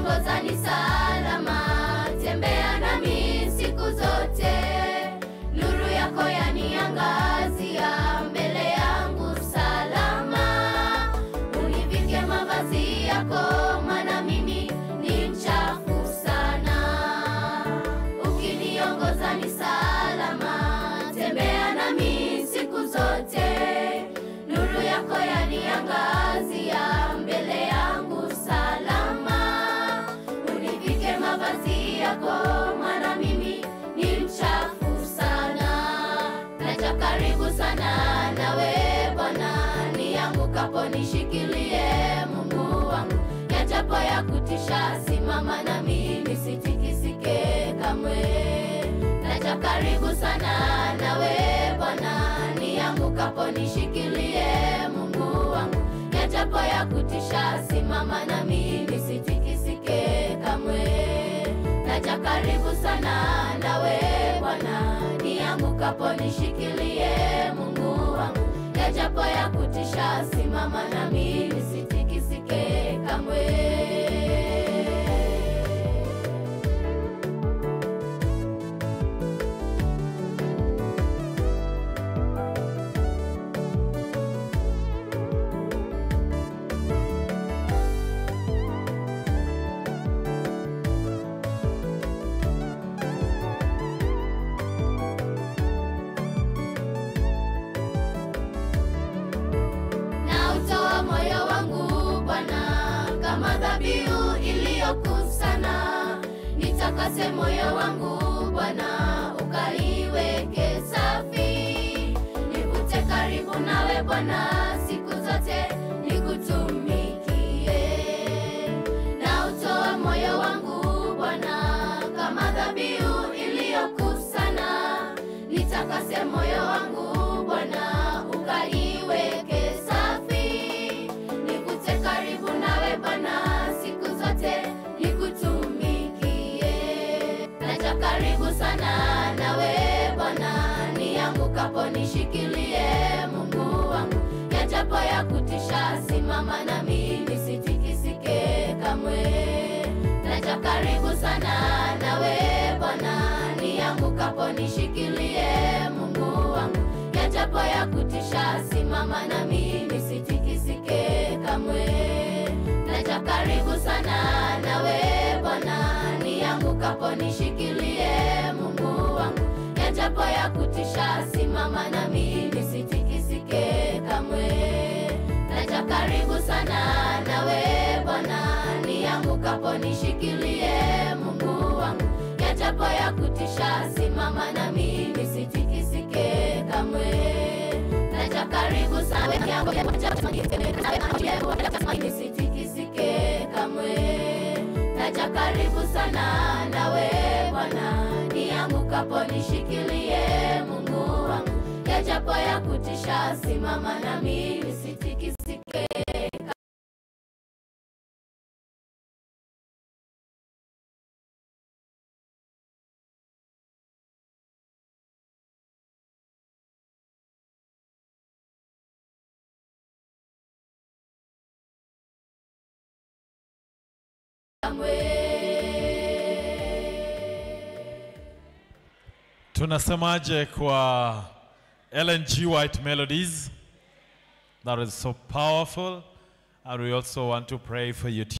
ukiniongoza ni salama, tembea nami siku zote. Nuru yako yaniangazia, mbele yangu salama. Univike mavazi yako, maana mimi ni mchafu sana. Ukiniongoza ni salama, tembea nami siku zote. Nuru yako yaniangazia, mbele yangu salama. Univike mavazi yako, maana mimi ni mchafu sana. Naja karibu sana nawe Bwana, niangukapo nishikilie Mungu wangu. Yajapo ya kutisha, simama nami nisitikisike kamwe. Naja karibu sana nawe Bwana, niangukapo nishikilie Mungu wangu. Yajapo ya kutisha, simama nami nisitikisike kamwe. Naja karibu sana nawe Bwana, niangukapo nishikilie Mungu wangu. Yajapo ya kutisha, simama nami nisitikisike kamwe. Moyo wangu Bwana, kama dhabihu iliyokusana. Nitakase moyo wangu Bwana, ukaiweke safi. Nivute karibu nawe Bwana, siku zote nikutumikie. Na utoa moyo wangu Bwana, kama dhabihu iliyokusana. Nitakase moyo wangu Bwana, ukaiweke safi. Karibu nawe Bwana, siku zote nikutumikie. Naja karibu sana nawe Bwana, niangukapo nishikilie Mungu wangu. Yajapo ya kutisha, simama nami nisitikisike kamwe. Naja karibu sana nawe Bwana, niangukapo nishikilie Mungu wangu. Yajapo ya kutisha, simama nami nisitikisike kamwe. Naja karibu sana nawe Bwana, niangukapo nishikilie Mungu wangu. Yajapo ya kutisha, simama nami nisitikisike kamwe. Naja karibu sana nawe Bwana, niangukapo nishikilie Mungu wangu. Yajapo ya kutisha, simama nami nisitikisike kamwe. Naja karibu sana nisitikisike kamwe. Naja karibu sana nawe Bwana, niangukapo nishikilie Mungu wangu. Yajapo ya kutisha, simama nami nisitikisike. Tunasemaje kwa Ellen G. White Melodies? That is so powerful, and we also want to pray for you.